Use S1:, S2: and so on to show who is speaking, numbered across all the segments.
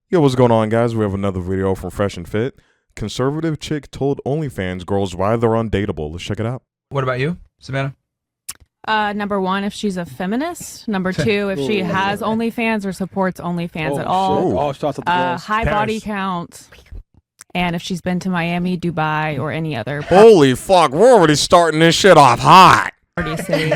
S1: Yo, what's going on, guys? We have another video from Fresh and Fit. Conservative chick told OnlyFans girls why they're undateable. Let's check it out.
S2: What about you, Savannah?
S3: Number one, if she's a feminist. Number two, if she has OnlyFans or supports OnlyFans at all.
S4: Oh, shots at the girls.
S3: High body count. And if she's been to Miami, Dubai, or any other
S1: Holy fuck, we're already starting this shit off hot.
S3: party city.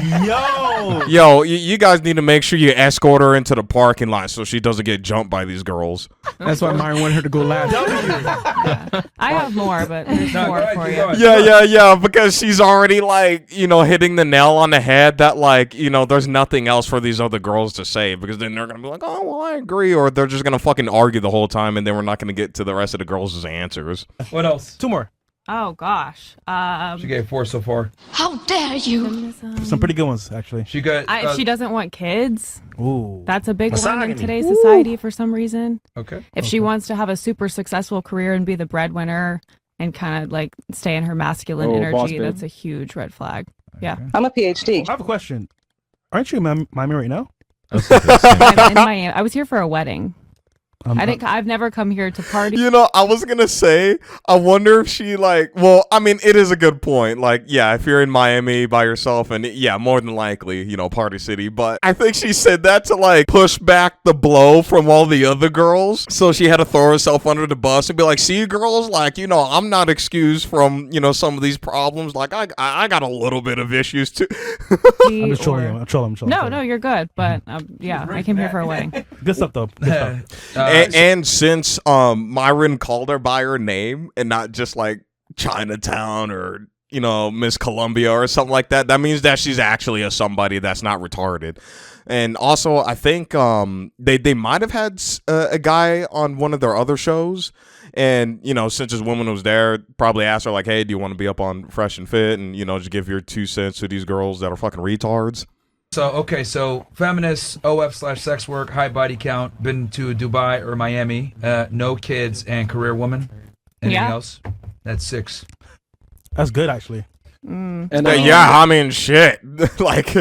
S1: Yo, you guys need to make sure you escort her into the parking lot so she doesn't get jumped by these girls.
S4: That's why Myron wanted her to go last.
S3: Yeah. I have more, but there's more for you.
S1: Yeah, because she's already like, hitting the nail on the head that like, there's nothing else for these other girls to say because then they're going to be like, oh, well, I agree. Or they're just going to fucking argue the whole time and then we're not going to get to the rest of the girls' answers.
S2: What else?
S4: Two more.
S3: Oh, gosh.
S2: She gave 4 so far.
S5: How dare you?
S3: Feminism.
S4: Some pretty good ones, actually.
S2: She got.
S3: If she doesn't want kids,
S4: Ooh.
S3: that's a big one in
S4: Misogyny.
S3: today's society for some reason.
S2: Okay.
S3: If she wants to have a super successful career and be the breadwinner and kind of like stay in her masculine
S4: boss
S3: energy,
S4: babe.
S3: that's a huge red flag. Yeah.
S6: I'm a PhD.
S4: I have a question. Aren't you in Miami right now?
S3: I'm in Miami. I was here for a wedding. I've never come here to party.
S1: I was going to say, I wonder if she it is a good point. Like, yeah, if you're in Miami by yourself and yeah, more than likely, party city. But I think she said that to like push back the blow from all the other girls. So she had to throw herself under the bus and be like, see girls, like, I'm not excused from, some of these problems. Like I got a little bit of issues too.
S4: I'm just trolling him. I'm trolling.
S3: No, you're good. But yeah, I came here for a wedding.
S4: Good stuff, though. Good stuff.
S1: And since Myron called her by her name and not just like Chinatown or Miss Columbia or something like that, that means that she's actually a somebody that's not retarded. And also, I think they might have had a guy on one of their other shows, and since this woman was there, probably asked her like, "Hey, do you want to be up on Fresh and Fit?" And just give your 2 cents to these girls that are fucking retards.
S2: So feminist, OF/sex work, high body count, been to Dubai or Miami, no kids, and career woman. Anything else? That's 6.
S4: That's good, actually.
S6: And
S1: I mean, shit. Like,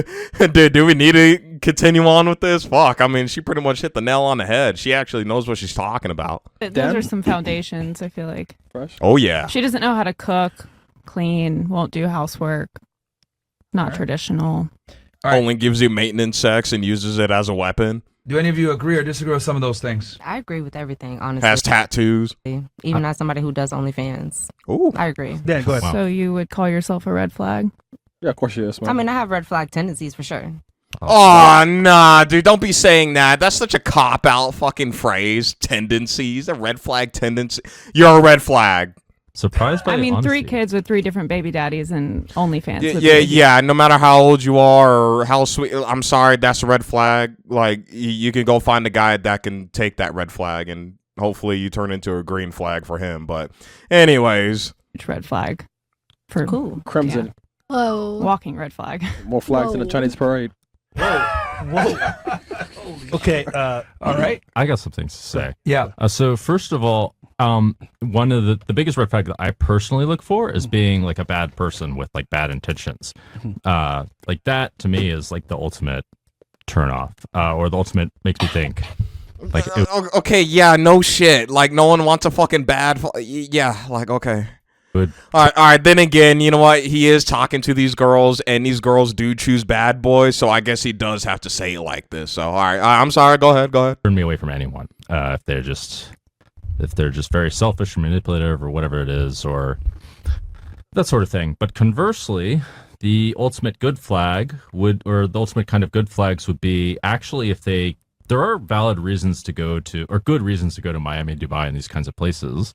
S1: do we need to continue on with this? Fuck. I mean, she pretty much hit the nail on the head. She actually knows what she's talking about.
S3: Those are some foundations, I feel like.
S4: Fresh.
S1: Oh, yeah.
S3: She doesn't know how to cook, clean, won't do housework. Not traditional.
S2: All right.
S1: Only gives you maintenance sex and uses it as a weapon.
S2: Do any of you agree or disagree with some of those things?
S6: I agree with everything, honestly.
S1: Has tattoos.
S6: Even as somebody who does OnlyFans.
S1: Ooh.
S6: I agree.
S4: Dan, go ahead.
S3: So you would call yourself a red flag?
S4: Yeah, of course she is, man.
S6: I mean, I have red flag tendencies for sure.
S1: Oh, nah, dude. Don't be saying that. That's such a cop-out fucking phrase. Tendencies. A red flag tendency. You're a red flag.
S7: Surprised by
S3: I mean,
S7: honesty.
S3: 3 kids with 3 different baby daddies and OnlyFans.
S1: Yeah. No matter how old you are or how sweet, I'm sorry, that's a red flag. Like, you can go find a guy that can take that red flag, and hopefully you turn into a green flag for him. But, anyways,
S3: Red flag. For
S6: Cool.
S4: Crimson.
S5: Whoa.
S3: walking red flag.
S4: More flags in the Chinese parade. Whoa. Okay.
S2: All right.
S7: I got some things to say.
S2: Yeah.
S7: So first of all, one of the biggest red flag that I personally look for is being like a bad person with like bad intentions. Like that to me is like the ultimate turnoff, or the ultimate makes me think. Like,
S1: okay, yeah, no shit. Like, no one wants a fucking bad. Yeah, like, okay.
S7: Good.
S1: All right. Then again, you know what? He is talking to these girls, and these girls do choose bad boys. So I guess he does have to say it like this. So all right, I'm sorry. Go ahead.
S7: Turn me away from anyone if they're just very selfish or manipulative or whatever it is, or that sort of thing. But conversely, the ultimate good flag the ultimate kind of good flags would be actually if there are valid reasons to go to, or good reasons to go to Miami, Dubai, and these kinds of places.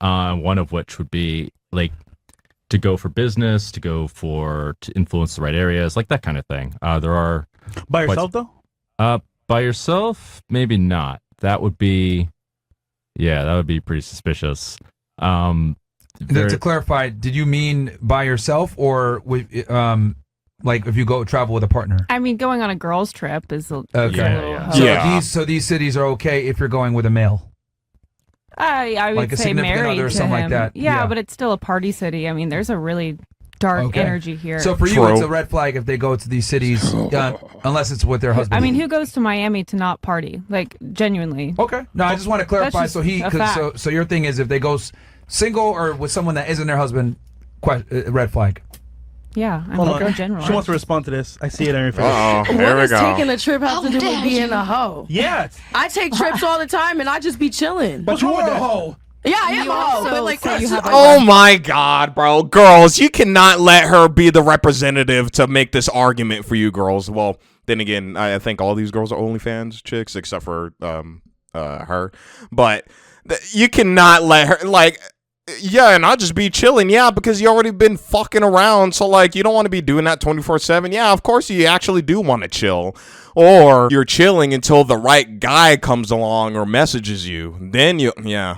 S7: One of which would be like to go for business, to influence the right areas, like that kind of thing. There are
S4: By yourself, though?
S7: by yourself, maybe not. That would be pretty suspicious.
S2: To clarify, did you mean by yourself or with, like if you go travel with a partner?
S3: I mean, going on a girls' trip is a
S7: Yeah.
S3: little.
S1: Yeah.
S2: So these cities are okay if you're going with a male.
S3: I would
S2: Like a
S3: say
S2: significant
S3: married
S2: other or
S3: to
S2: something like
S3: him.
S2: that.
S3: Yeah,
S2: Yeah.
S3: but it's still a party city. I mean, there's a really dark
S2: Okay.
S3: energy here.
S2: So for you,
S1: True.
S2: it's a red flag if they go to these cities, unless it's with their husband.
S3: I mean, who goes to Miami to not party? Like, genuinely.
S2: Okay. No, I just want to clarify.
S3: just
S2: So he,
S3: a fact.
S2: so your thing is if they go single or with someone that isn't their husband, red flag.
S3: Yeah, I
S4: Hold
S3: mean,
S4: on.
S3: in general.
S4: She wants to respond to this. I see it on your face.
S1: Oh,
S5: What
S1: here we
S5: does
S1: go.
S5: taking a trip have to do with being a hoe?
S4: Yeah.
S5: I take trips all the time and I just be chilling.
S4: But you are a
S2: hoe.
S5: Yeah, I am
S3: You
S5: a hoe,
S3: also
S5: but like,
S3: say you have a
S1: Oh my God, bro. Girls, you cannot let her be the representative to make this argument for you girls. Well, then again, I think all these girls are OnlyFans chicks except for her. But you cannot let her, like, yeah, and I'll just be chilling. Yeah, because you already been fucking around. So, like, you don't want to be doing that 24/7. Yeah, of course you actually do want to chill. Or you're chilling until the right guy comes along or messages you. Then you, yeah,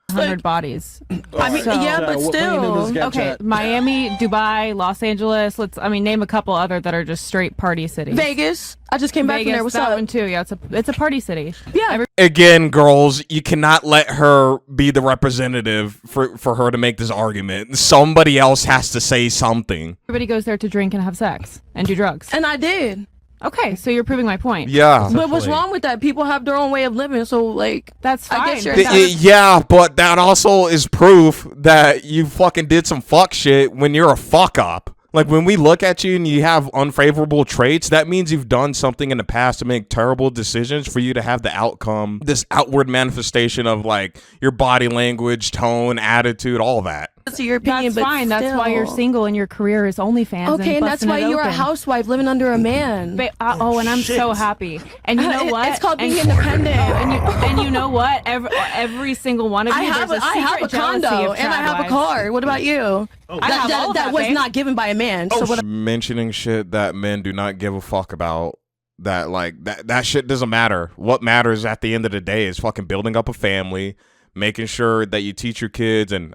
S3: 100 bodies.
S5: I mean,
S3: So-
S5: yeah, but
S4: What lane
S5: still.
S4: does this get
S3: Okay,
S4: chat?
S3: Miami, Dubai, Los Angeles. Name a couple other that are just straight party cities.
S5: Vegas. I just came back from
S3: Vegas,
S5: there. What's
S3: that
S5: up?
S3: one too. Yeah, it's a party city.
S5: Yeah.
S1: Again, girls, you cannot let her be the representative for her to make this argument. Somebody else has to say something.
S3: Everybody goes there to drink and have sex and do drugs.
S5: And I did.
S3: Okay, so you're proving my point.
S1: Yeah.
S5: But what's wrong with that? People have their own way of living. So, like,
S3: That's fine.
S5: I guess you're
S3: but
S5: not-
S3: that's-
S1: Yeah, but that also is proof that you fucking did some fuck shit when you're a fuck up. Like, when we look at you and you have unfavorable traits, that means you've done something in the past to make terrible decisions for you to have the outcome, this outward manifestation of, like, your body language, tone, attitude, all that.
S5: to your opinion,
S3: That's
S5: but
S3: fine. That's why you're
S5: still.
S3: single and your career is OnlyFans.
S5: Okay, and that's
S3: busting
S5: why
S3: it
S5: you're a
S3: open.
S5: housewife living under a man.
S3: And I'm so happy. And you know what?
S5: It's called
S3: And-
S5: being independent.
S3: And you know what? Every single one of you,
S5: I have
S3: there's
S5: a
S3: secret jealousy
S5: condo
S3: of
S5: and I have a
S3: tradwives.
S5: car. What about you?
S3: I have all of
S5: that
S3: that,
S5: was
S3: babe.
S5: not given by a man. So what?
S1: Mentioning shit that men do not give a fuck about. That, like, that shit doesn't matter. What matters at the end of the day is fucking building up a family, making sure that you teach your kids and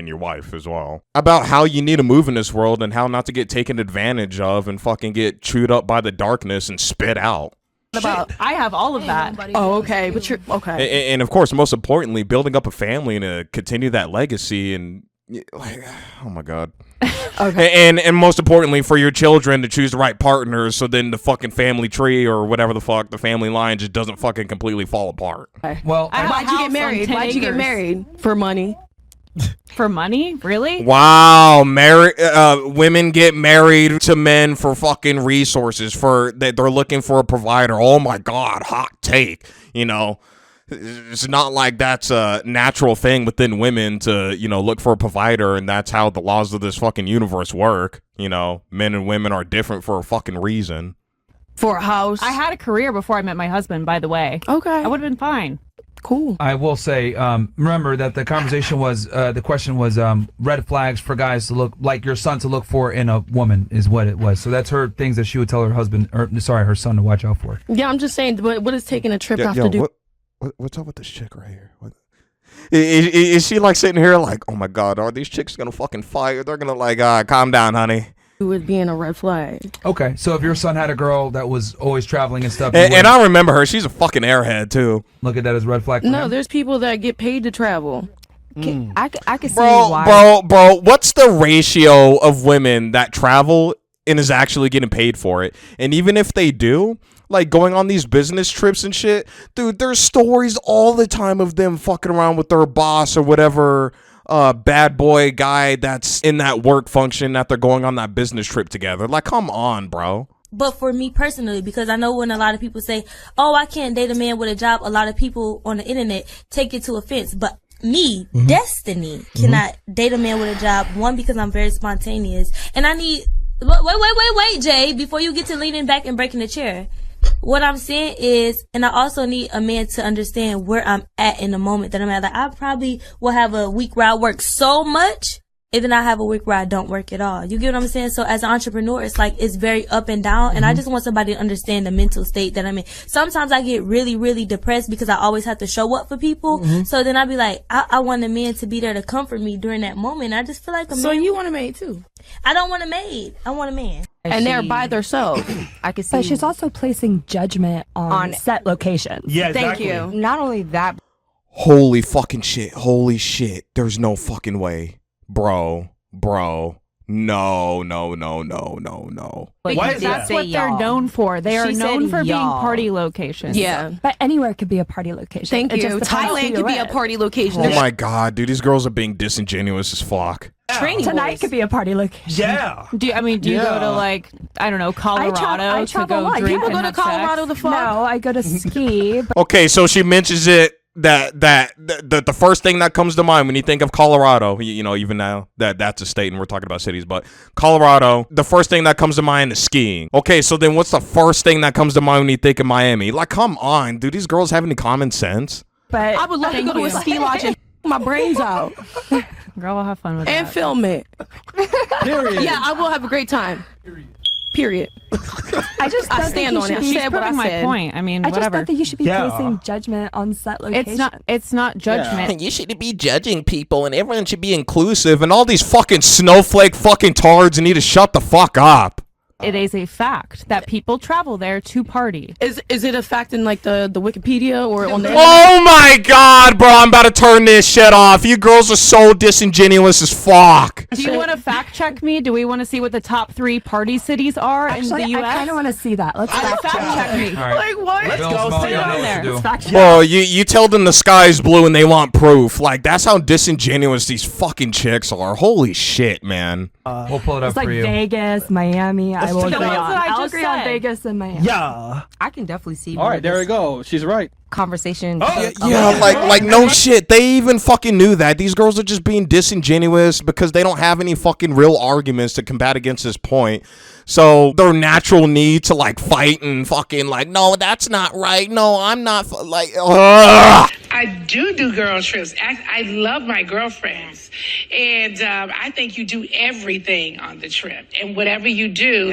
S1: your wife as well about how you need to move in this world and how not to get taken advantage of and fucking get chewed up by the darkness and spit out.
S5: About?
S3: I have all of that.
S5: Oh, okay, but you're okay.
S1: And of course, most importantly, building up a family and to continue that legacy and, like, oh my God.
S5: Okay.
S1: And most importantly, for your children to choose the right partners, so then the fucking family tree or whatever the fuck, the family line just doesn't fucking completely fall apart.
S2: Well,
S3: I have
S5: Why'd you
S3: house
S5: get
S3: on
S5: married?
S3: 10
S5: Why'd you get
S3: acres.
S5: married? For money.
S3: For money? Really?
S1: Wow, women get married to men for fucking resources, for that they're looking for a provider. Oh my God, hot take. You know, it's not like that's a natural thing within women to, you know, look for a provider, and that's how the laws of this fucking universe work. You know, men and women are different for a fucking reason.
S5: For a house.
S3: I had a career before I met my husband, by the way.
S5: Okay.
S3: I would have been fine.
S5: Cool.
S2: I will say, remember that the conversation was, the question was red flags for guys to look, like your son to look for in a woman is what it was. So that's her things that she would tell her husband, or sorry, her son to watch out for.
S5: Yeah, I'm just saying. What is taking a trip have to do?
S1: What's up with this chick right here? Is she like sitting here like, oh my God, are these chicks gonna fucking fire? They're gonna like, calm down, honey.
S5: With being a red flag.
S2: Okay, so if your son had a girl that was always traveling and stuff,
S1: And I remember her. She's a fucking airhead too.
S2: look at that as red flag. For
S5: No,
S2: him?
S5: there's people that get paid to travel.
S6: I could see why.
S1: Bro, what's the ratio of women that travel and is actually getting paid for it? And even if they do, like going on these business trips and shit, dude, there's stories all the time of them fucking around with their boss or whatever bad boy guy that's in that work function that they're going on that business trip together. Like, come on, bro.
S8: But for me personally, because I know when a lot of people say, oh, I can't date a man with a job, a lot of people on the internet take it to offense. But me, Destiny, cannot date a man with a job. One, because I'm very spontaneous. And I need, wait, Jay, before you get to leaning back and breaking the chair. What I'm saying is, and I also need a man to understand where I'm at in the moment that I'm at. Like, I probably will have a week where I work so much, and then I have a week where I don't work at all. You get what I'm saying? So as an entrepreneur, it's like, it's very up and down, and I just want somebody to understand the mental state that I'm in. Sometimes I get really, really depressed because I always have to show up for people. So then I'd be like, I want a man to be there to comfort me during that moment. I just feel like a man.
S5: So you want a maid too?
S8: I don't want a maid. I want a man.
S5: And they're by themselves.
S6: I could see.
S9: But she's also placing judgment on set locations.
S4: Yeah,
S5: Thank
S4: exactly.
S5: you.
S6: not only that,
S1: Holy fucking shit. Holy shit. There's no fucking way. Bro. No, no, no, no, no, no.
S4: Why is
S3: That's
S4: that?
S3: what they're known for. They are
S6: She
S3: known
S6: said
S3: for being
S6: y'all.
S3: party locations.
S5: Yeah.
S9: But anywhere could be a party location.
S5: Thank
S9: It
S5: you.
S9: just depends who
S5: Thailand
S9: you're
S5: could be a
S9: with.
S5: party location.
S1: Oh my god, dude, these girls are being disingenuous as fuck.
S5: Training
S9: Tonight
S5: boys.
S9: could be a party location.
S4: Yeah.
S3: Do you go to like I don't know Colorado
S9: I
S3: to
S9: travel a
S3: go
S9: lot.
S3: drink
S5: People
S3: and
S5: go to
S3: have
S5: Colorado
S3: sex?
S5: to fuck.
S9: No, I go to ski. But
S1: Okay, so she mentions it that the first thing that comes to mind when you think of Colorado, you know, even now that's a state and we're talking about cities, but Colorado, the first thing that comes to mind is skiing. Okay, so then what's the first thing that comes to mind when you think of Miami? Like, come on, do these girls have any common sense?
S9: but
S5: I would love to go to a ski lodge and my brains out
S3: Girl, will have fun with
S5: and
S3: that.
S5: film it.
S4: Period.
S5: Yeah, I will have a great time. Period.
S9: I just
S5: I
S9: don't
S5: stand
S9: think
S5: on
S9: you
S5: it.
S9: should
S3: She's
S9: be,
S5: said what I
S3: proving my
S5: said.
S3: point. I mean,
S9: I just
S3: whatever.
S9: don't think you should be
S4: Yeah.
S9: placing judgment on set location.
S3: It's not judgment.
S1: You shouldn't be judging people and everyone should be inclusive and all these fucking snowflake fucking tards need to shut the fuck up.
S3: It is a fact that people travel there to party.
S5: Is it a fact in like the Wikipedia or on the
S1: Oh my god, bro, I'm about to turn this shit off. You girls are so disingenuous as fuck.
S3: Do you want to fact check me? Do we want to see what the top 3 party cities are
S9: Actually,
S3: in the U.S.?
S9: I kind of want to see that. Let's
S3: fact check me.
S2: All right.
S5: Like what?
S4: Let's
S2: Bill
S4: go
S2: Small,
S4: see
S2: y'all
S4: it
S2: know
S4: on
S2: what
S4: there.
S2: to do.
S9: fact check.
S1: Bro, you tell them the sky's blue and they want proof. Like, that's how disingenuous these fucking chicks are. Holy shit, man.
S2: We'll pull it up
S9: It's like
S2: for you.
S9: Vegas, Miami. I will
S3: the
S9: agree
S3: ones
S9: on.
S3: that I
S9: I'll
S3: just
S9: agree on
S3: said.
S9: Vegas and Miami.
S4: Yeah.
S6: I can definitely see.
S4: All
S6: where
S4: right, there we
S6: this
S4: go. She's right.
S6: Conversation.
S1: Yeah, like no shit. They even fucking knew that. These girls are just being disingenuous because they don't have any fucking real arguments to combat against this point. So their natural need to like fight and fucking like, no, that's not right. No, I'm not like, ugh.
S10: I do girl trips. I love my girlfriends. And I think you do everything on the trip. And whatever you do,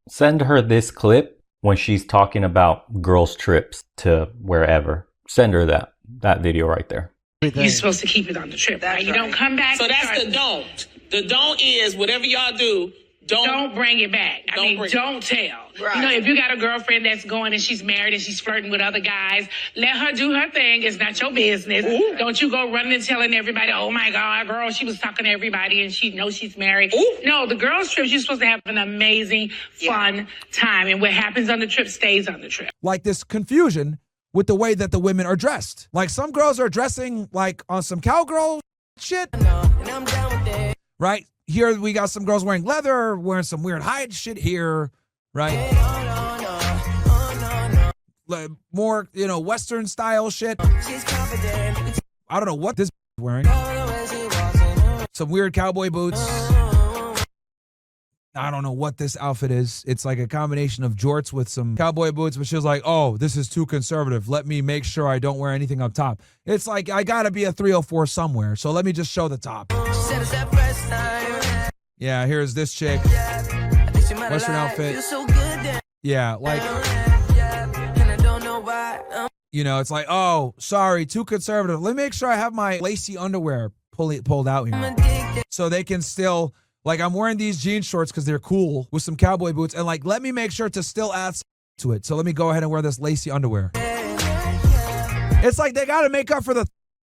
S11: Send her this clip when she's talking about girls' trips to wherever. Send her that video right there.
S10: you're supposed to keep it on the trip. Right? You don't come back.
S12: So that's the don't. The don't is whatever y'all do,
S10: Don't bring it back. Don't tell.
S12: Right.
S10: You know, if you got a girlfriend that's going and she's married and she's flirting with other guys, let her do her thing. It's not your business.
S12: Ooh.
S10: Don't you go running and telling everybody, oh my God, girl, she was talking to everybody and she knows she's married.
S12: Ooh.
S10: No, the girls' trip, you're supposed to have an amazing, fun time. And what happens on the trip stays on the trip.
S2: Like this confusion with the way that the women are dressed. Like some girls are dressing like on some cowgirl shit. Right? Here we got some girls wearing leather, wearing some weird hide shit here, right? Like more, Western style shit. I don't know what this is wearing. Some weird cowboy boots. I don't know what this outfit is. It's like a combination of jorts with some cowboy boots, but she was like, oh, this is too conservative. Let me make sure I don't wear anything up top. It's like, I gotta be a 304 somewhere, so let me just show the top. Yeah, here's this chick. Western outfit. Yeah, like, it's like, oh, sorry, too conservative. Let me make sure I have my lacy underwear pulled out here. So they can still... Like, I'm wearing these jean shorts because they're cool with some cowboy boots. And, like, let me make sure to still add to it. So let me go ahead and wear this lacy underwear. It's like they got to make up for the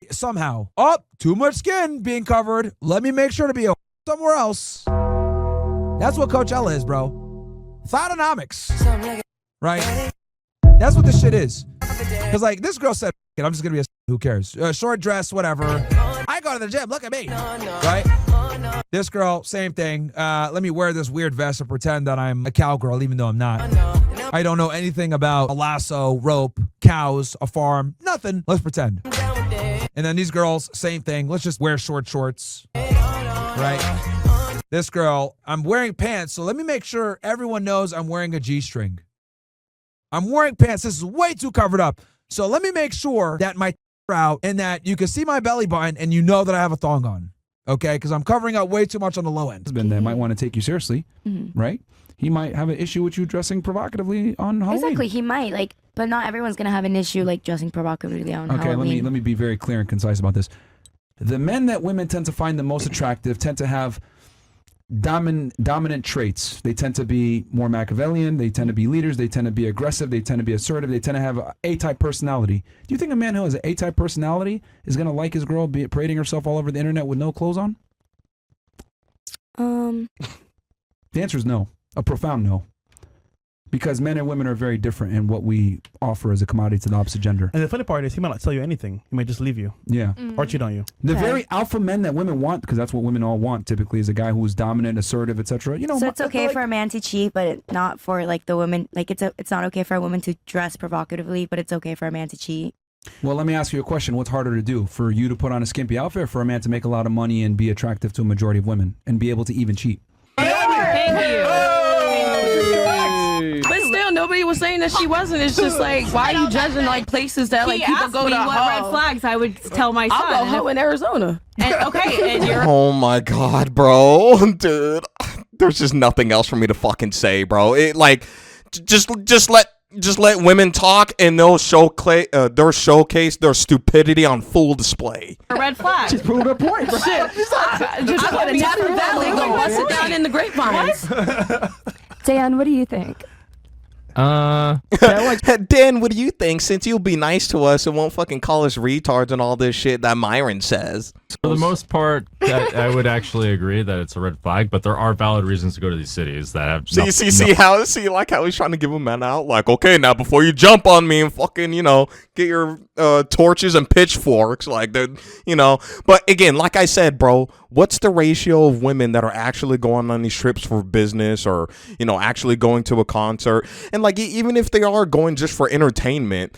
S2: somehow. Oh, too much skin being covered. Let me make sure to be somewhere else. That's what Coachella is, bro. Thotonomics. Right? That's what this shit is. Because, like, this girl said, I'm just going to be who cares? Short dress, whatever. I go to the gym. Look at me. Right? This girl, same thing. Let me wear this weird vest and pretend that I'm a cowgirl, even though I'm not. I don't know anything about a lasso, rope, cows, a farm, nothing. Let's pretend. And then these girls, same thing. Let's just wear short shorts. Right? This girl, I'm wearing pants, so let me make sure everyone knows I'm wearing a G-string. I'm wearing pants. This is way too covered up. So let me make sure that my are out and that you can see my belly button and you know that I have a thong on. Okay, because I'm covering up way too much on the low end.
S13: Husband that might want to take you seriously, right? He might have an issue with you dressing provocatively on Halloween.
S14: Exactly, he might but not everyone's gonna have an issue dressing provocatively on Halloween.
S13: Okay, let me be very clear and concise about this. The men that women tend to find the most attractive tend to have dominant traits. They tend to be more Machiavellian. They tend to be leaders. They tend to be aggressive. They tend to be assertive. They tend to have an A-type personality. Do you think a man who has an A-type personality is going to like his girl parading herself all over the internet with no clothes on? The answer is no. A profound no. Because men and women are very different in what we offer as a commodity to the opposite gender.
S15: And the funny part is, he might not tell you anything. He might just leave you.
S13: Yeah.
S15: Or cheat on you.
S13: The very alpha men that women want, because that's what women all want typically, is a guy who's dominant, assertive, etc. You know,
S14: So it's okay for a man to cheat, but not for like the woman. Like it's not okay for a woman to dress provocatively, but it's okay for a man to cheat.
S13: Well, let me ask you a question. What's harder to do? For you to put on a skimpy outfit, or for a man to make a lot of money and be attractive to a majority of women and be able to even cheat?
S3: Thank you.
S5: But still, nobody was saying that she wasn't. It's just like, why are you judging like places that like
S3: He
S5: people
S3: asked
S5: go
S3: me
S5: to?
S3: what red flags I would tell my son.
S5: I'll go hoe in Arizona.
S3: And, okay, and you're
S1: Oh my god, bro, dude. There's just nothing else for me to fucking say, bro. It like, just let women talk, and they'll showcase their stupidity on full display.
S3: a red flag.
S4: She's proved her point, bro.
S5: Shit, just put a Napa Valley, go bust it down in the grapevines.
S9: Dan, what do you think?
S1: Dan, what do you think? Since you'll be nice to us and won't fucking call us retards and all this shit that Myron says.
S7: For the most part, I would actually agree that it's a red flag, but there are valid reasons to go to these cities that have
S1: See how he's trying to give a man out? Like, okay, now before you jump on me and fucking, get your torches and pitchforks, like, but again, like I said, bro, what's the ratio of women that are actually going on these trips for business or, actually going to a concert? And like, even if they are going just for entertainment,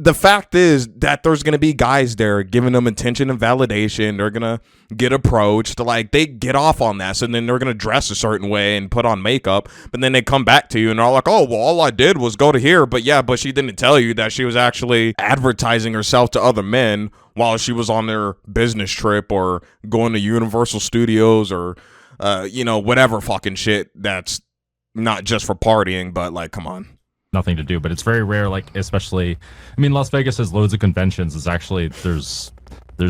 S1: the fact is that there's going to be guys there giving them attention and validation. They're going to get approached. Like, they get off on that. So then they're going to dress a certain way and put on makeup. But then they come back to you and are like, oh, well, all I did was go to here. But she didn't tell you that she was actually advertising herself to other men while she was on their business trip or going to Universal Studios or, whatever fucking shit that's not just for partying. But, like, come on.
S7: Nothing to do, but it's very rare, like, especially, Las Vegas has loads of conventions. It's actually, there's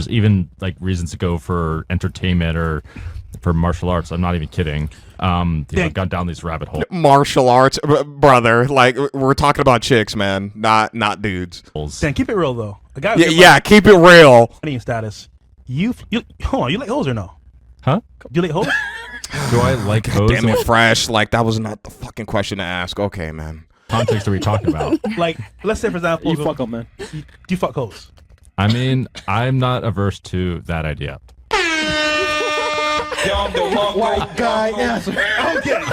S7: even like reasons to go for entertainment or for martial arts. I'm not even kidding. I've gone down these rabbit holes.
S1: Martial arts, brother. Like, we're talking about chicks, man, not dudes.
S15: Dan, keep it real though. A guy
S1: keep it real.
S15: Status. You hold on. You like hoes or no?
S7: Huh?
S15: You like hoes?
S7: Do I like hoes?
S1: Damn it, Fresh. Like, that was not the fucking question to ask. Okay, man.
S7: Context are we talking about?
S15: Like, let's say for example,
S4: You fuck them, man.
S15: Do you fuck hoes?
S7: I'm not averse to that idea.
S4: White guy answer.
S15: Okay.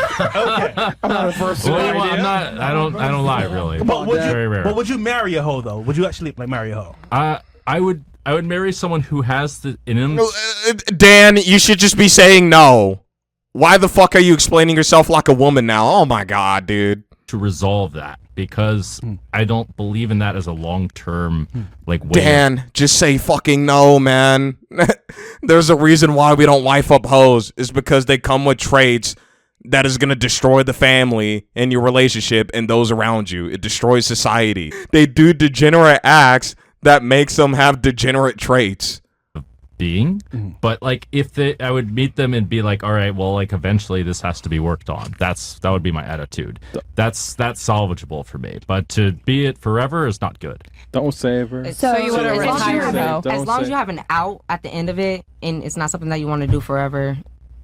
S4: I'm not averse to
S7: Well,
S4: that idea.
S7: I don't lie, really.
S15: But
S7: It's very rare.
S15: would you marry a hoe though? Would you actually like marry a hoe?
S7: I would marry someone who has the
S1: Dan, you should just be saying no. Why the fuck are you explaining yourself like a woman now? Oh my god, dude.
S7: To resolve that, because I don't believe in that as a long-term way.
S1: Dan, just say fucking no, man. There's a reason why we don't wife up hoes. It's because they come with traits that is going to destroy the family and your relationship and those around you. It destroys society. They do degenerate acts that makes them have degenerate traits.
S7: But like, I would meet them and be like, all right, well, like, eventually this has to be worked on. That would be my attitude. That's salvageable for me. But to be it forever is not good.
S4: Don't save her.
S3: So you want to retire though?
S6: As long as you have an out at the end of it, and it's not something that you want to do forever,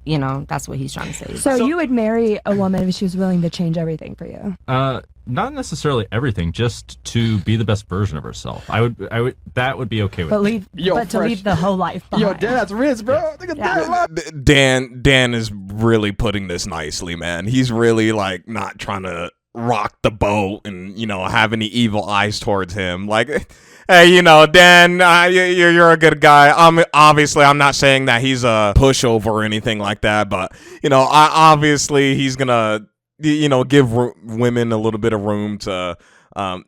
S6: that's what he's trying to say.
S9: So you would marry a woman if she was willing to change everything for you?
S7: Not necessarily everything, just to be the best version of herself. I would that would be okay with me.
S9: To leave the whole life behind.
S4: Yo, Dad's rich, bro. Look at that.
S1: Dan is really putting this nicely, man. He's really like not trying to rock the boat and have any evil eyes towards him. Like, hey, Dan, you're a good guy. Obviously, I'm not saying that he's a pushover or anything like that, but obviously he's gonna give women a little bit of room to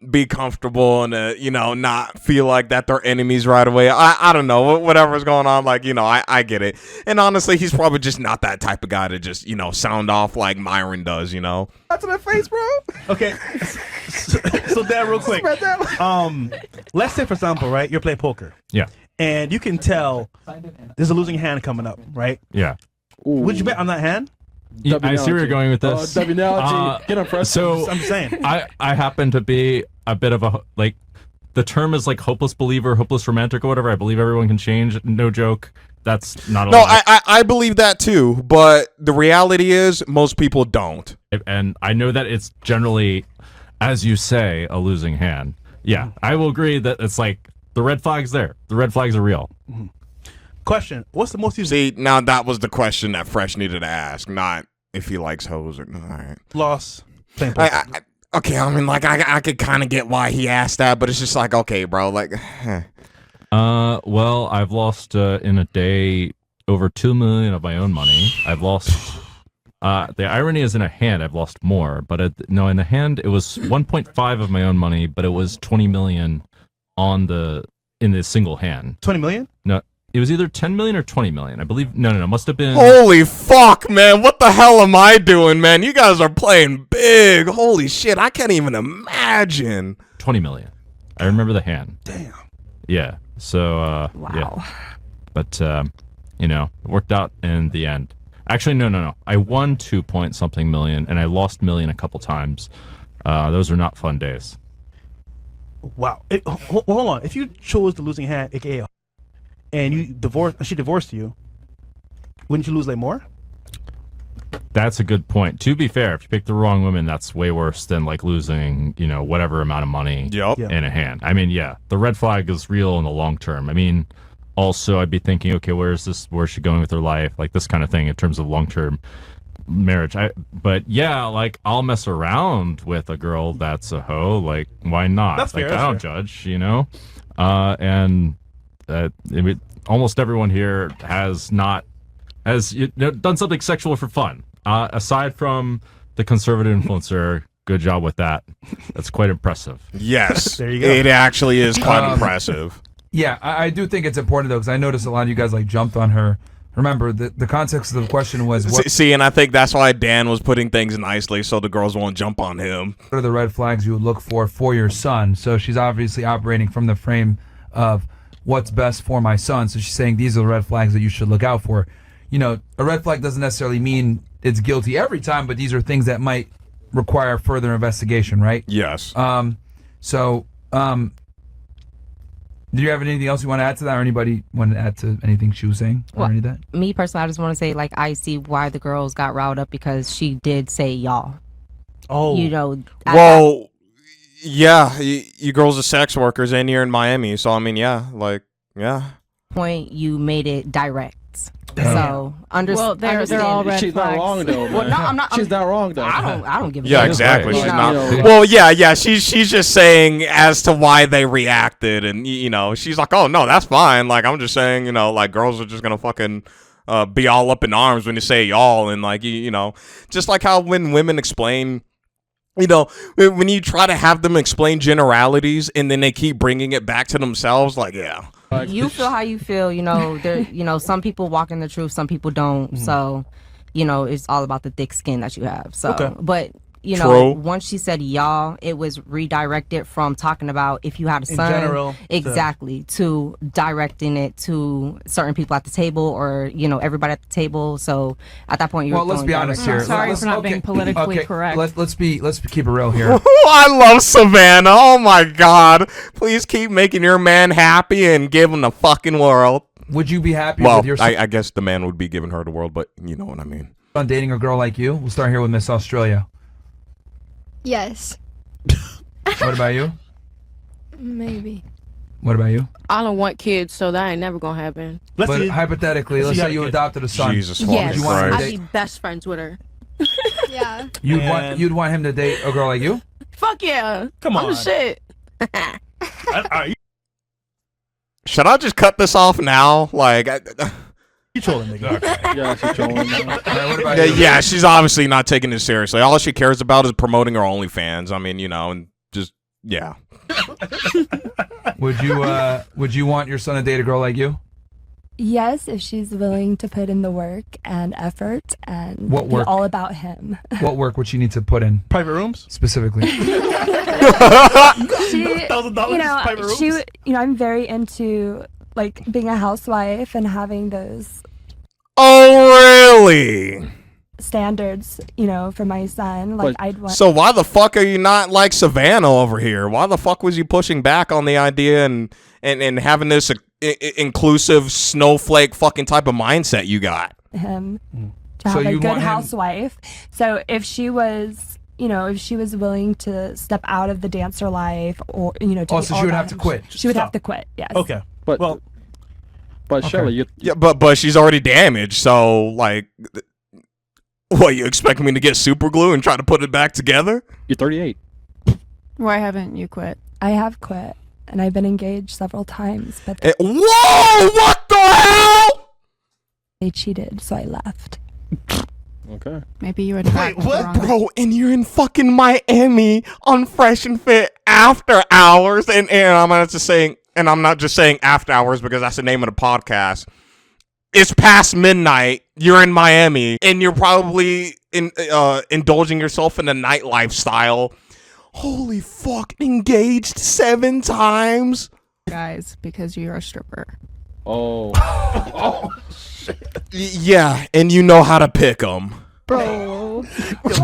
S1: be comfortable and not feel like that they're enemies right away. I don't know, whatever's going on, like, I get it. And honestly, he's probably just not that type of guy to just sound off like Myron does.
S4: That's to their face, bro.
S15: Okay. So Dad, real quick. Let's say for example, right? You're playing poker.
S7: Yeah.
S15: And you can tell there's a losing hand coming up, right?
S7: Yeah.
S15: Would you bet on that hand?
S7: I see where you're going with this.
S4: Get him, Fresh.
S7: So
S15: I'm saying.
S7: I happen to be a bit of a, like, the term is like hopeless believer, hopeless romantic, or whatever. I believe everyone can change. No joke. That's not a
S1: No,
S7: lie.
S1: I believe that too, but the reality is most people don't.
S7: And I know that it's generally, as you say, a losing hand. Yeah, I will agree that it's like the red flag's there. The red flags are real.
S15: Question: what's the most used?
S1: See, now that was the question that Fresh needed to ask, not if he likes hoes or not. All right.
S15: Loss.
S1: Okay, I mean, like, I could kind of get why he asked that, but it's just like, okay, bro, like.
S7: Well, I've lost in a day over 2 million of my own money. I've lost. The irony is in a hand, I've lost more, but in the hand it was 1.5 of my own money, but it was 20 million in the single hand.
S15: 20 million?
S7: No, it was either 10 million or 20 million. I believe. No, must have been.
S1: Holy fuck, man! What the hell am I doing, man? You guys are playing big. Holy shit! I can't even imagine.
S7: 20 million. I remember the hand.
S15: Damn.
S7: Yeah. So,
S9: Wow.
S7: yeah. But, it worked out in the end. Actually, no. I won 2-point-something million, and I lost million a couple times. Those are not fun days.
S15: Wow. Hold on. If you chose the losing hand, aka, and she divorced you, wouldn't you lose like more?
S7: That's a good point. To be fair, if you pick the wrong woman, that's way worse than like losing, whatever amount of money in a hand. I mean, yeah, the red flag is real in the long term. I mean, also I'd be thinking, okay, where's she going with her life? Like this kind of thing in terms of long term marriage. But yeah, like I'll mess around with a girl that's a hoe. Like, why not?
S15: That's
S7: like
S15: fair,
S7: I don't judge, and almost everyone here has done something sexual for fun. Aside from the conservative influencer, good job with that. That's quite impressive.
S1: Yes,
S15: there you go.
S1: It actually is quite impressive.
S2: Yeah, I do think it's important though, because I noticed a lot of you guys like jumped on her. Remember, the context of the question was what?
S1: See, and I think that's why Dan was putting things nicely so the girls won't jump on him.
S2: What are the red flags you would look for your son? So she's obviously operating from the frame of what's best for my son. So she's saying these are the red flags that you should look out for. A red flag doesn't necessarily mean it's guilty every time, but these are things that might require further investigation, right?
S1: Yes.
S2: Do you have anything else you want to add to that, or anybody want to add to anything she was saying, or any of that?
S6: Me personally, I just want to say, like, I see why the girls got riled up because she did say y'all.
S15: Oh.
S1: Well, yeah, you girls are sex workers, and you're in Miami, so I mean, yeah.
S6: Point, you made it direct.
S15: Damn.
S6: So
S3: Well, they're all red
S4: She's
S3: flags.
S4: not wrong though, man.
S6: Well, no, I'm not.
S4: She's not wrong though.
S6: I don't give a
S1: Yeah,
S6: shit.
S1: exactly.
S6: You
S1: She's
S6: know.
S1: not. Well, yeah. She's just saying as to why they reacted, and she's like, oh no, that's fine. Like I'm just saying, like girls are just gonna fucking be all up in arms when you say y'all, and like just like how when women explain. When you try to have them explain generalities and then they keep bringing it back to themselves, like, yeah.
S6: You feel how you feel, there, some people walk in the truth, some people don't. So, it's all about the thick skin that you have. So,
S15: Okay.
S6: But,
S1: True.
S6: once she said y'all, it was redirected from talking about if you had a son.
S15: general,
S6: Exactly. To directing it to certain people at the table or, everybody at the table. So at that point, you're
S2: Well, let's be honest here.
S3: Sorry for not being politically correct.
S2: Let's keep it real here.
S1: I love Savannah. Oh my God. Please keep making your man happy and give him the fucking world.
S2: Would you be happy
S1: Well,
S2: with your son
S1: I guess the man would be giving her the world, but you know what I mean.
S2: dating a girl like you? We'll start here with Miss Australia.
S16: Yes.
S2: What about you?
S16: Maybe.
S2: What about you?
S5: I don't want kids, so that ain't never gonna happen.
S15: Let's
S2: But
S15: see.
S2: hypothetically, let's say you adopted a son.
S1: Jesus
S5: Yes,
S1: fucking
S2: want her to
S5: I'd
S1: Christ.
S5: be best friends with her.
S16: Yeah.
S2: You'd want him to date a girl like you?
S5: Fuck yeah.
S15: Come
S5: I'm
S15: on.
S5: the shit.
S1: Should I just cut this off now? Like,
S15: You trolling, nigga.
S4: Yeah, she's trolling.
S2: What about you?
S1: yeah, she's obviously not taking this seriously. All she cares about is promoting her OnlyFans. I mean, and just, yeah.
S2: Would you want your son to date a girl like you?
S9: Yes, if she's willing to put in the work and effort and
S2: What
S9: be
S2: work?
S9: all about him.
S2: What work would she need to put in
S15: Private rooms?
S2: specifically?
S9: She,
S15: $1,000 private rooms?
S9: I'm very into like being a housewife and having those.
S1: Oh, really?
S9: standards, you know, for my son. Like I'd want.
S1: So why the fuck are you not like Savannah over here? Why the fuck was you pushing back on the idea and having this inclusive snowflake fucking type of mindset you got?
S9: Him to have a good housewife. So if she was, you know, if she was willing to step out of the dancer life, or you know, to
S2: so she would have to quit.
S9: She would have to quit. Yes.
S15: Okay.
S4: But Shelly,
S1: but she's already damaged. So like, what, you expect me to get super glue and try to put it back together?
S4: You're 38.
S3: Why haven't you quit?
S9: I have quit, and I've been engaged several times, but
S1: whoa! What the hell?
S9: They cheated, so I left.
S4: Okay.
S3: Maybe you would. Wait,
S1: what, bro? And you're in fucking Miami on Fresh and Fit after hours, and I'm not just saying, after hours because that's the name of the podcast. It's past midnight. You're in Miami, and you're probably indulging yourself in a night lifestyle. Holy fuck! Engaged 7 times,
S3: guys, because you're a stripper.
S4: Oh.
S1: Oh shit. Yeah, and you know how to pick them.
S9: Bro.
S5: What is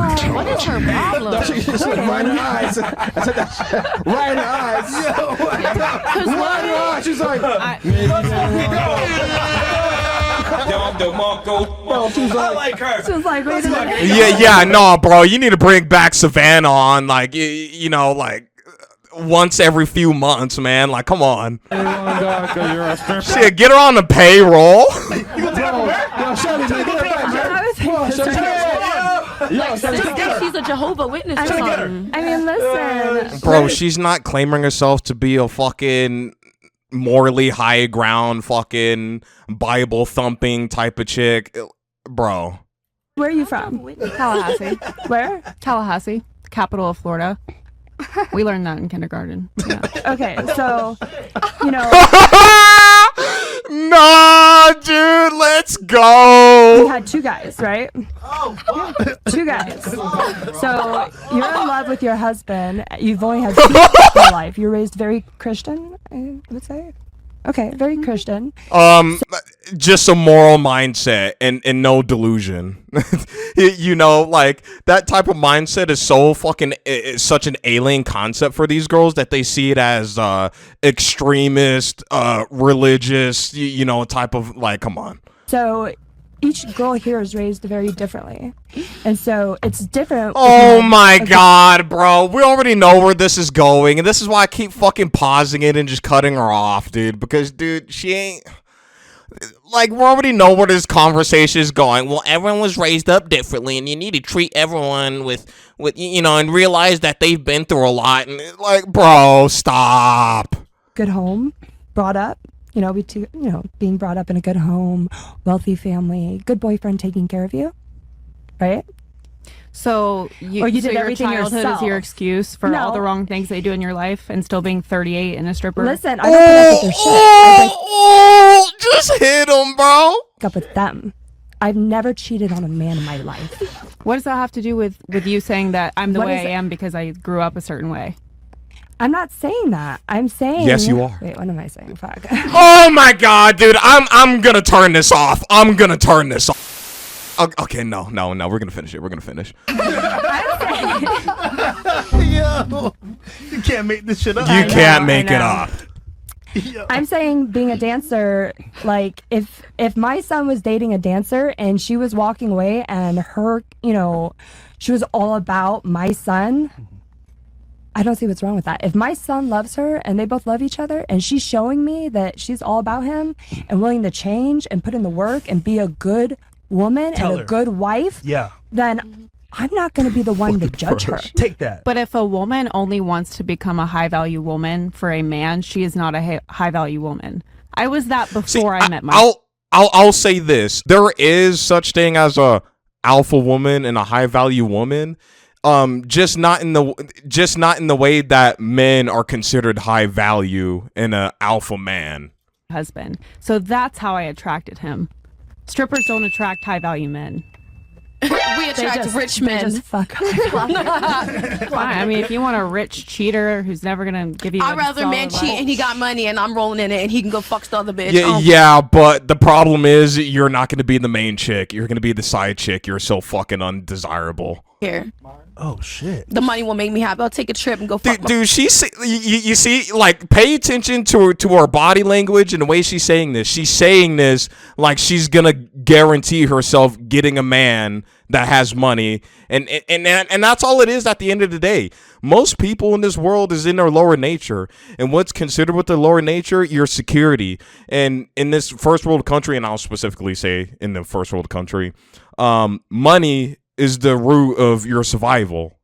S5: her problem?
S13: She right in her eyes. I said that shit. Right in her eyes. Right in her eyes. She's like,
S1: Bro,
S13: she's
S1: I
S13: like
S1: her.
S9: She was like, wait a minute.
S1: Yeah, no, bro. You need to bring back Savannah on, like, you know, like, once every few months, man. Like, come on. Shit, get her on the payroll.
S5: She's a Jehovah Witness or something.
S9: I mean, listen.
S1: Bro, she's not claiming herself to be a fucking morally high ground, fucking Bible thumping type of chick. Bro.
S9: Where are you from?
S3: Tallahassee.
S9: Where?
S3: Tallahassee, capital of Florida. We learned that in kindergarten. Yeah.
S9: Okay, so, you know.
S1: Nah, dude, let's go.
S9: You had 2 guys, right? Oh, 2 guys. So you're in love with your husband. You've only had 2 in your life. You're raised very Christian, I would say. Okay, very Christian.
S1: Just a moral mindset and no delusion. You know, like, that type of mindset is so fucking, it's such an alien concept for these girls that they see it as extremist, religious, you know, type of, like, come on.
S9: So each girl here is raised very differently. And so it's different.
S1: Oh my God, bro. We already know where this is going. And this is why I keep fucking pausing it and just cutting her off, dude. Because, dude, she ain't... Like, we already know where this conversation is going. Well, everyone was raised up differently, and you need to treat everyone with you know, and realize that they've been through a lot. And, like, bro, stop.
S9: Good home, brought up. You know, being brought up in a good home, wealthy family, good boyfriend taking care of you, right?
S3: So you
S9: did
S3: your
S9: everything
S3: childhood
S9: yourself.
S3: is your excuse for all the wrong things they do in your life, and still being 38 and a stripper.
S9: Listen, I don't put up with their shit.
S1: Oh, just hit them, bro.
S9: Up with them. I've never cheated on a man in my life.
S3: What does that have to do with you saying that I'm the
S9: What
S3: way
S9: is
S3: I am because I grew up a certain way?
S9: I'm not saying that. I'm saying
S1: Yes, you are.
S9: Wait, what am I saying? Fuck.
S1: Oh my God, dude. I'm gonna turn this off. I'm gonna turn this off. Okay, no. We're gonna finish it. We're gonna finish.
S15: Yo, you can't make this shit up.
S1: You can't make it up.
S9: I'm saying being a dancer, like if my son was dating a dancer and she was walking away and her, you know, she was all about my son, I don't see what's wrong with that. If my son loves her and they both love each other and she's showing me that she's all about him and willing to change and put in the work and be a good woman and a good wife, then I'm not going to be the one to judge her.
S15: Take that.
S3: But if a woman only wants to become a high value woman for a man, she is not a high value woman. I was that before I met my.
S1: I'll say this: there is such thing as a alpha woman and a high value woman. Just not in the way that men are considered high value in a alpha man.
S3: Husband. So that's how I attracted him. Strippers don't attract high value men.
S5: We attract rich men.
S9: Fuck.
S3: Fine. I mean, if you want a rich cheater who's never gonna give you,
S5: I'd rather a man cheat and he got money and I'm rolling in it and he can go fuck the other bitch.
S1: Yeah, but the problem is you're not gonna be the main chick. You're gonna be the side chick. You're so fucking undesirable.
S5: Here.
S15: Oh shit.
S5: The money will make me happy. I'll take a trip and go fuck.
S1: Dude, you see, like, pay attention to her body language and the way she's saying this. She's saying this like she's gonna guarantee herself getting a man that has money, and that's all it is at the end of the day. Most people in this world is in their lower nature, and what's considered with their lower nature, your security. And in this first world country, and I'll specifically say in the first world country, money is the root of your survival,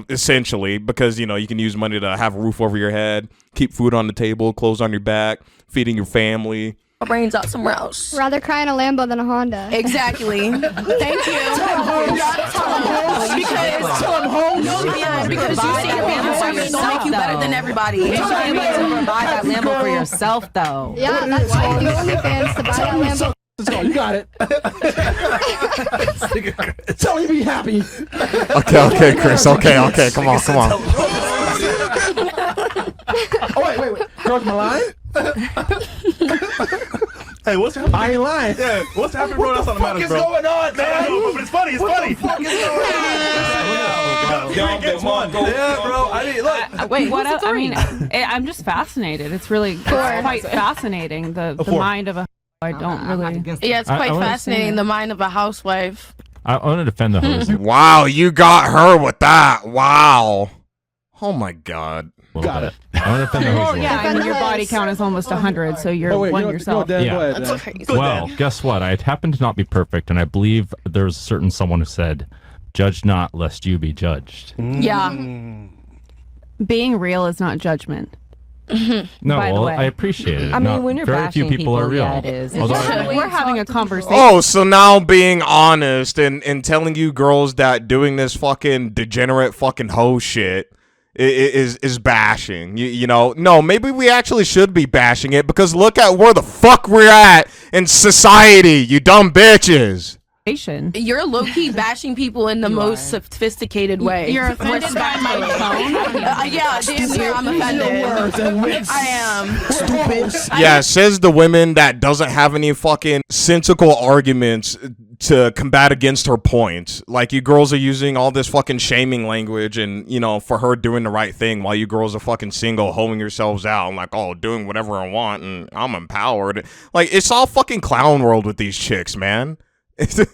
S1: essentially, because, you can use money to have a roof over your head, keep food on the table, clothes on your back, feeding your family.
S5: My brains out somewhere else.
S16: Rather cry in a Lambo than a Honda.
S5: Exactly. Thank you. Because you see your being service don't make you better than everybody.
S6: You should be able to buy that Lambo for yourself, though.
S16: Yeah, that's why you OnlyFans to buy that Lambo.
S15: Let's go. You got it. Tell me to be happy.
S1: Okay, Chris. Okay. Come on.
S15: Oh, wait. Cross my line? Hey, what's happening? I ain't lying. Yeah, what's happening, bro? That's not the matter, bro. What the fuck is going on, man? But it's funny. It's funny. What the fuck is going on?
S2: Yeah, bro. I mean, look.
S3: Wait, what else? I mean, I'm just fascinated. It's really quite fascinating. The mind of a. I don't really.
S5: Yeah, it's quite fascinating. The mind of a housewife.
S7: I want to defend the host.
S1: Wow, you got her with that. Wow. Oh my God.
S7: Got it. I want to defend the host.
S3: Well, yeah, I mean, your body count is almost 100, so you're one yourself.
S7: Yeah.
S5: That's crazy.
S7: Well, guess what? I happen to not be perfect, and I believe there's a certain someone who said, "Judge not, lest you be judged."
S5: Yeah.
S3: Being real is not judgment.
S7: No, well, I appreciate it.
S6: I mean, when you're
S7: very few
S6: bashing
S7: people are real.
S6: yeah, it is.
S3: We're having a conversation.
S1: Oh, so now being honest and telling you girls that doing this fucking degenerate fucking hoe shit is bashing. No, maybe we actually should be bashing it, because look at where the fuck we're at in society, you dumb bitches.
S5: You're low-key bashing people in the most sophisticated way.
S3: You're offended by my tone?
S5: Yeah, damn near, I'm offended. I am.
S15: Stupid.
S1: Yeah, says the women that doesn't have any fucking sensical arguments to combat against her point. Like, you girls are using all this fucking shaming language and, for her doing the right thing, while you girls are fucking single, hoeing yourselves out and like, oh, doing whatever I want and I'm empowered. Like, it's all fucking clown world with these chicks, man. And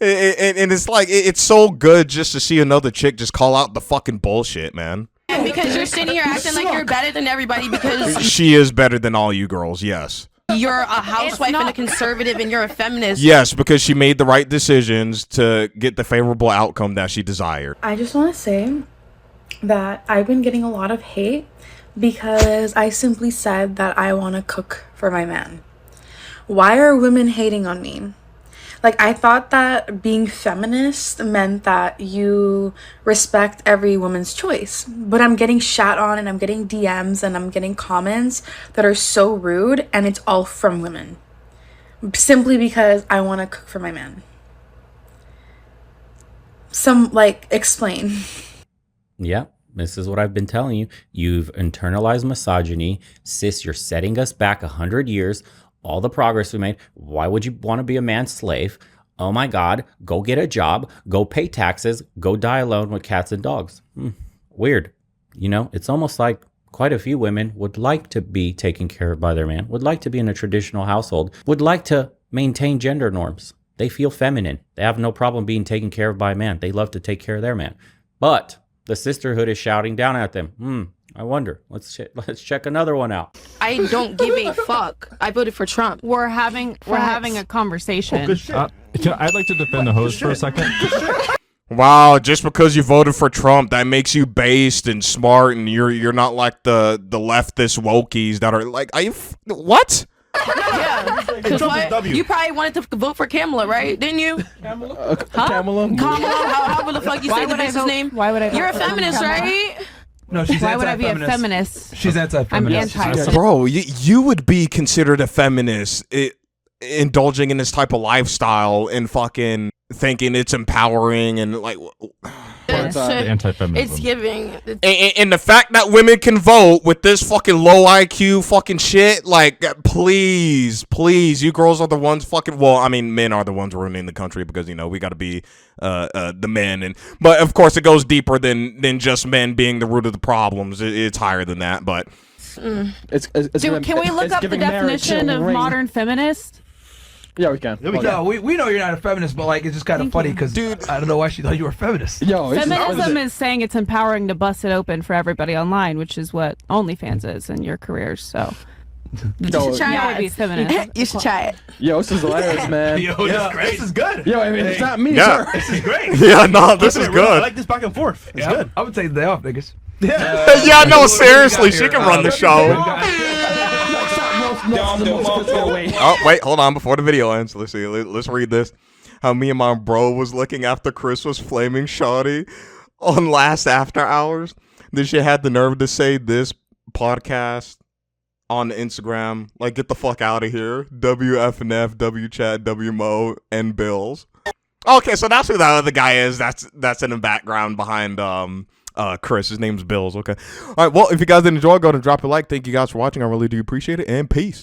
S1: it's like, it's so good just to see another chick just call out the fucking bullshit, man.
S5: And because you're sitting here acting like you're better than everybody because
S1: she is better than all you girls, yes.
S5: You're a housewife and a conservative and you're a feminist.
S1: Yes, because she made the right decisions to get the favorable outcome that she desired.
S17: I just want to say that I've been getting a lot of hate because I simply said that I want to cook for my man. Why are women hating on me? Like, I thought that being feminist meant that you respect every woman's choice. But I'm getting shat on and I'm getting DMs and I'm getting comments that are so rude, and it's all from women. Simply because I want to cook for my man. Explain.
S11: Yeah, this is what I've been telling you. You've internalized misogyny. Sis, you're setting us back 100 years. All the progress we made. Why would you want to be a man's slave? Oh my God, go get a job, go pay taxes, go die alone with cats and dogs. Weird. It's almost like quite a few women would like to be taken care of by their man, would like to be in a traditional household, would like to maintain gender norms. They feel feminine. They have no problem being taken care of by a man. They love to take care of their man. But the sisterhood is shouting down at them. I wonder. Let's check another one out.
S5: I don't give a fuck. I voted for Trump.
S3: We're having a conversation.
S7: I'd like to defend the host for a second.
S1: Wow, just because you voted for Trump, that makes you based and smart, and you're not like the leftist wokies that are like, are you what?
S5: Yeah, you probably wanted to vote for Kamala, right? Didn't you?
S15: Kamala?
S5: However the fuck you say the bitch's name.
S3: Why would I?
S5: You're a feminist, right?
S2: No, she's
S3: Why would I
S2: anti-feminist.
S3: be a feminist?
S2: She's anti-feminist.
S3: I'm anti.
S1: Bro, you would be considered a feminist indulging in this type of lifestyle and fucking thinking it's empowering and like.
S5: It's
S7: anti-feminism.
S5: It's giving.
S1: And the fact that women can vote with this fucking low IQ fucking shit, like, please, you girls are the ones fucking. Well, I mean, men are the ones ruining the country because we got to be the men, but of course it goes deeper than just men being the root of the problems. It's higher than that, but.
S3: Can we look up the definition of modern feminist?
S4: Yeah, we can.
S2: No, we know you're not a feminist, but like it's just kind of funny because I don't know why she thought you were a feminist.
S3: Feminism is saying it's empowering to bust it open for everybody online, which is what OnlyFans is in your careers. So
S5: You should try
S3: be feminist.
S5: You should try it.
S4: Yo, this is hilarious, man.
S15: Yo, this is good.
S4: Yo, I mean, it's not me.
S1: Yeah.
S15: This is great.
S1: Yeah, no, this is
S15: I
S1: good.
S15: like this back and forth. It's
S2: Yeah,
S15: good.
S2: I would take the day off, niggas.
S1: Yeah, no, seriously, she can run the show. Oh, wait, hold on. Before the video ends, let's see. Let's read this. How me and my bro was looking after Chris was flaming shawty on last After Hours. Then she had the nerve to say this podcast on Instagram. Like, get the fuck out of here. WFNF, WChat, WMO, and Bills. Okay, so that's who that other guy is. That's in the background behind Chris. His name's Bills. Okay. All right, well, if you guys did enjoy, go ahead and drop a like. Thank you guys for watching. I really do appreciate it, and peace.